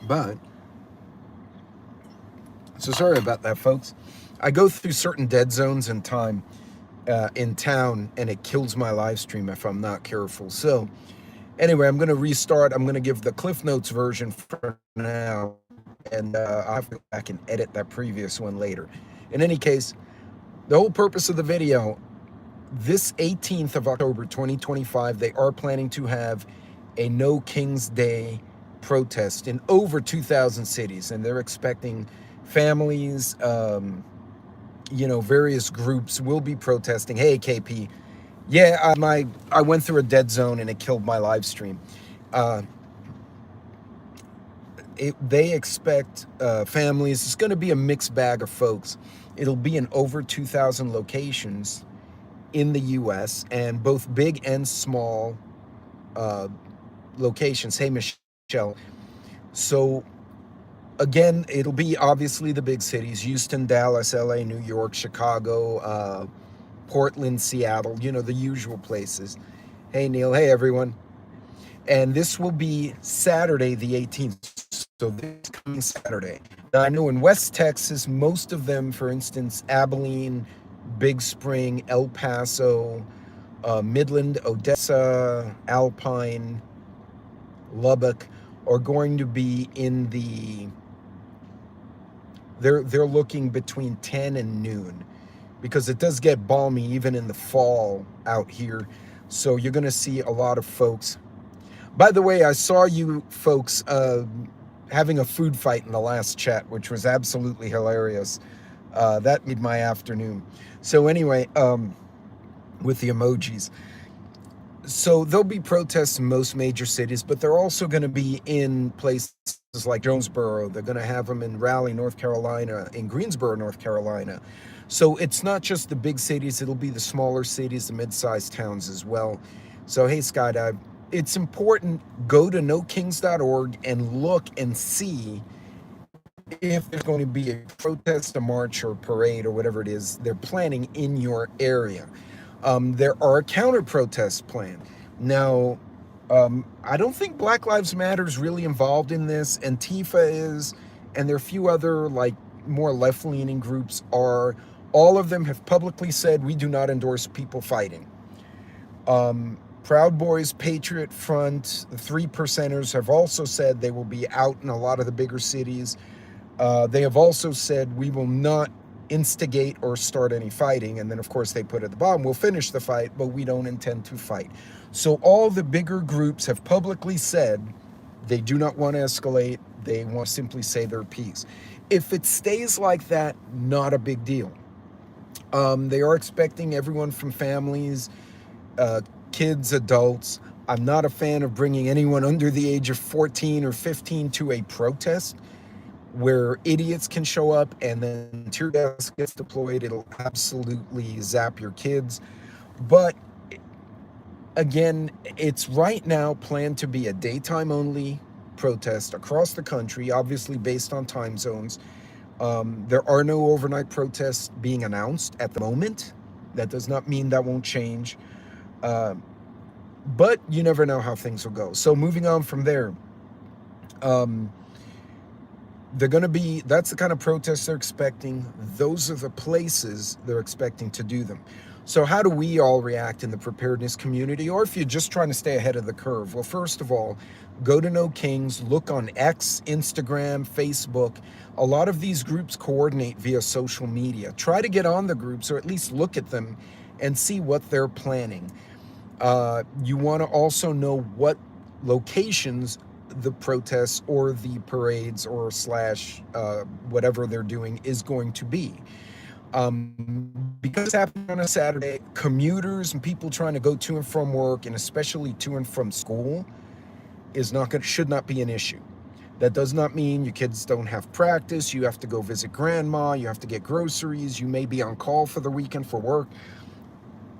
But, so sorry about that, folks. I go through certain dead zones in time in town, and it kills my live stream if I'm not careful. So, anyway, I'm going to restart. I'm going to give the Cliff Notes version for now, and I'll have to go back and edit that previous one later. In any case, the whole purpose of the video, this 18th of October 2025, they are planning to have a No King's Day protest in over 2,000 cities, and they're expecting families, various groups will be protesting. Hey, KP, yeah, I went through a dead zone and it killed my live stream. They expect families. It's going to be a mixed bag of folks. It'll be in over 2,000 locations in the U.S. and both big and small locations. Hey, Michelle. So, again, it'll be obviously the big cities: Houston, Dallas, LA, New York, Chicago, Portland, Seattle, the usual places. Hey, Neil. Hey, everyone. And this will be Saturday, the 18th. So this coming Saturday. Now, I know in West Texas, most of them, for instance, Abilene, Big Spring, El Paso, Midland, Odessa, Alpine, Lubbock, are going to be in the, they're looking between 10 and noon, because it does get balmy even in the fall out here. So you're going to see a lot of folks. By the way, I saw you folks having a food fight in the last chat, which was absolutely hilarious. That made my afternoon. So anyway, with the emojis. So there'll be protests in most major cities, but they're also going to be in places like Jonesboro. They're going to have them in Raleigh, North Carolina, in Greensboro, North Carolina. So it's not just the big cities. It'll be the smaller cities, the mid-sized towns as well. So hey, Skydive, it's important. Go to nokings.org and look and see if there's going to be a protest, a march, or parade, or whatever it is they're planning in your area. There are counter-protests planned. Now, I don't think Black Lives Matter is really involved in this. Antifa is, and there are a few other, more left-leaning groups are. All of them have publicly said, we do not endorse people fighting. Proud Boys, Patriot Front, the 3%ers have also said they will be out in a lot of the bigger cities. They have also said we will not instigate or start any fighting. And then, of course, they put at the bottom, we'll finish the fight, but we don't intend to fight. So all the bigger groups have publicly said they do not want to escalate. They want to simply say their piece. If it stays like that, not a big deal. They are expecting everyone from families, kids, adults. I'm not a fan of bringing anyone under the age of 14 or 15 to a protest where idiots can show up and then tear gas gets deployed. It'll absolutely zap your kids. But again, it's right now planned to be a daytime only protest across the country, obviously based on time zones. There are no overnight protests being announced at the moment. That does not mean that won't change. But you never know how things will go. So moving on from there, they're going to be, that's the kind of protests they're expecting. Those are the places they're expecting to do them. So how do we all react in the preparedness community, or if you're just trying to stay ahead of the curve? Well, first of all, go to No Kings, look on X, Instagram, Facebook. A lot of these groups coordinate via social media. Try to get on the groups, or at least look at them and see what they're planning. You want to also know what locations the protests or the parades or whatever they're doing is going to be. Because it's happening on a Saturday, commuters and people trying to go to and from work, and especially to and from school, should not be an issue. That does not mean your kids don't have practice. You have to go visit grandma. You have to get groceries. You may be on call for the weekend for work.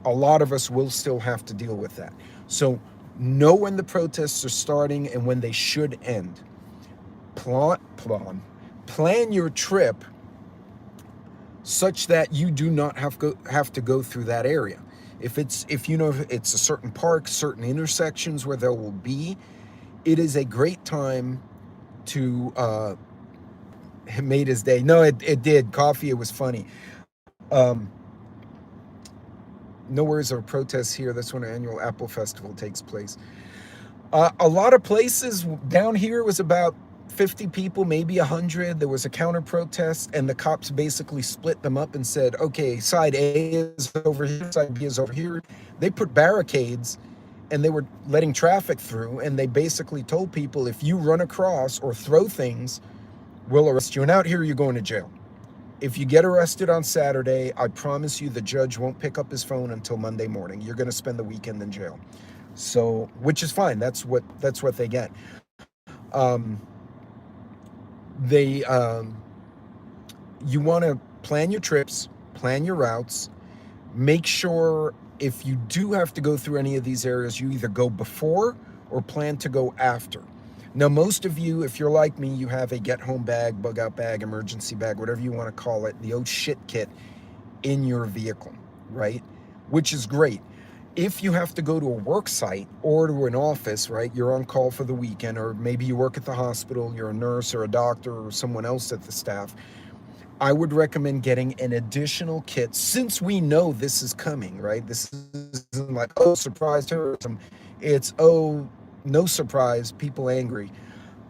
A lot of us will still have to deal with that. So know when the protests are starting and when they should end. Plan your trip such that you do not have to go through that area. If you know it's a certain park, certain intersections where there will be, it is a great time to it made his day. No, it did. Coffee, it was funny. Um, no worries or protests here. That's when our annual Apple Festival takes place. A lot of places down here was about 50 people, maybe 100. There was a counter protest, and the cops basically split them up and said, okay, side A is over here, side B is over here. They put barricades, and they were letting traffic through, and they basically told people, if you run across or throw things, we'll arrest you. And out here, you're going to jail. If you get arrested on Saturday, I promise you the judge won't pick up his phone until Monday morning. You're going to spend the weekend in jail. So, which is fine. That's what they get. You want to plan your trips, plan your routes, make sure if you do have to go through any of these areas, you either go before or plan to go after. Now, most of you, if you're like me, you have a get-home bag, bug-out bag, emergency bag, whatever you want to call it, the oh shit kit in your vehicle, right? Which is great. If you have to go to a work site or to an office, right, you're on call for the weekend, or maybe you work at the hospital, you're a nurse or a doctor or someone else at the staff, I would recommend getting an additional kit since we know this is coming, right? This isn't like, oh, surprise terrorism. It's, oh, no surprise, people angry.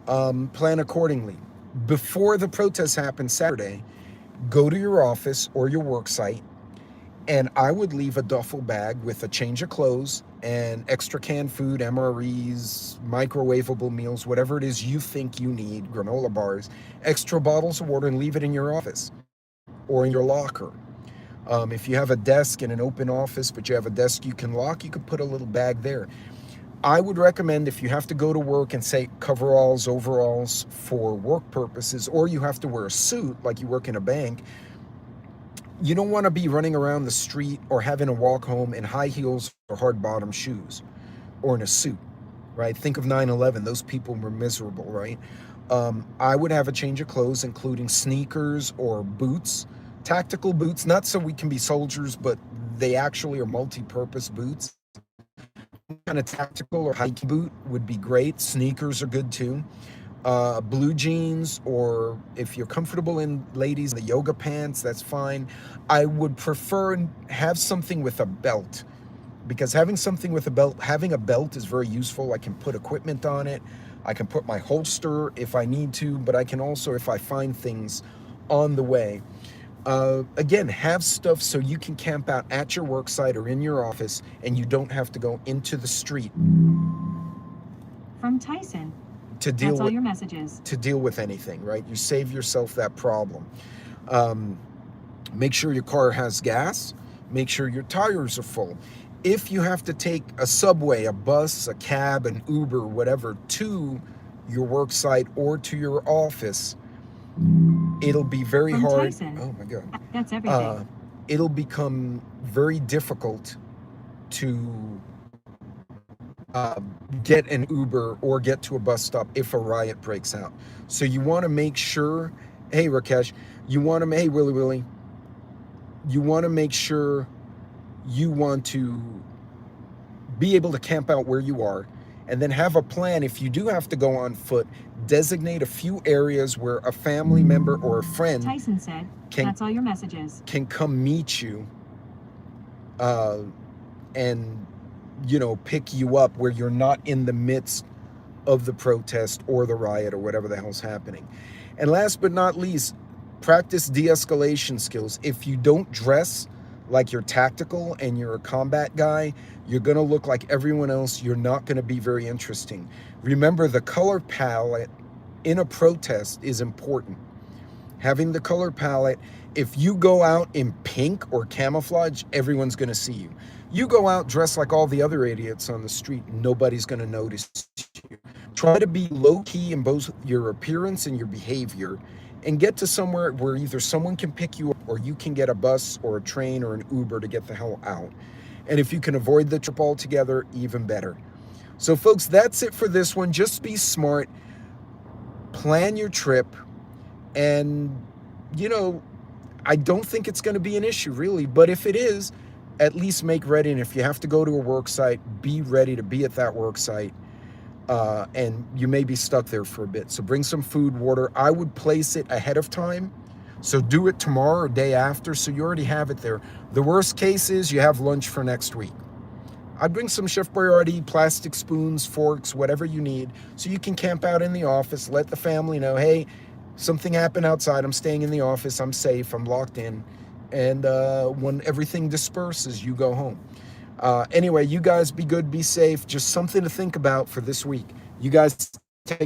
Plan accordingly. Before the protests happen Saturday, go to your office or your work site, and I would leave a duffel bag with a change of clothes and extra canned food, MREs, microwavable meals, whatever it is you think you need, granola bars, extra bottles of water, and leave it in your office or in your locker. If you have a desk in an open office, but you have a desk you can lock, you could put a little bag there. I would recommend if you have to go to work and say coveralls, overalls for work purposes, or you have to wear a suit like you work in a bank, you don't want to be running around the street or having to walk home in high heels or hard bottom shoes or in a suit, right? Think of 9/11. Those people were miserable, right? I would have a change of clothes, including sneakers or boots, tactical boots, not so we can be soldiers, but they actually are multi-purpose boots. Kind of tactical or hiking boot would be great. Sneakers are good too. Blue jeans, or if you're comfortable in, ladies, the yoga pants, that's fine. I would prefer have something with a belt, because having something with a belt, having a belt is very useful. I can put equipment on it. I can put my holster if I need to, but I can also, if I find things on the way. Again, have stuff so you can camp out at your work site or in your office, and you don't have to go into the street. From Tyson. To deal That's all with your messages. To deal with anything, right? You save yourself that problem. Make sure your car has gas. Make sure your tires are full. If you have to take a subway, a bus, a cab, an Uber, whatever, to your work site or to your office, it'll be very From hard. Tyson. Oh my God. That's everything. It'll become very difficult to get an Uber or get to a bus stop if a riot breaks out. So you want to make sure, hey Rakesh, hey Willie, you want to make sure you want to be able to camp out where you are, and then have a plan. If you do have to go on foot, designate a few areas where a family member or a friend, Tyson said, that's all your messages, can come meet you and pick you up where you're not in the midst of the protest or the riot or whatever the hell's happening. And last but not least, practice de-escalation skills. If you don't dress like you're tactical and you're a combat guy, you're going to look like everyone else. You're not going to be very interesting. Remember, the color palette in a protest is important. Having the color palette, if you go out in pink or camouflage, everyone's going to see you. You go out dressed like all the other idiots on the street, nobody's going to notice you. Try to be low-key in both your appearance and your behavior, and get to somewhere where either someone can pick you up or you can get a bus or a train or an Uber to get the hell out. And if you can avoid the trip altogether, even better. So folks, that's it for this one. Just be smart, plan your trip, and I don't think it's going to be an issue really, but if it is, at least make ready. And if you have to go to a work site, be ready to be at that work site. and you may be stuck there for a bit. So bring some food, water. I would place it ahead of time. So do it tomorrow or day after, so you already have it there. The worst case is you have lunch for next week. I'd bring some Chef Boyardee, plastic spoons, forks, whatever you need, so you can camp out in the office, let the family know, hey, something happened outside, I'm staying in the office, I'm safe, I'm locked in, and when everything disperses, you go home. Anyway, you guys be good, be safe, just something to think about for this week. You guys take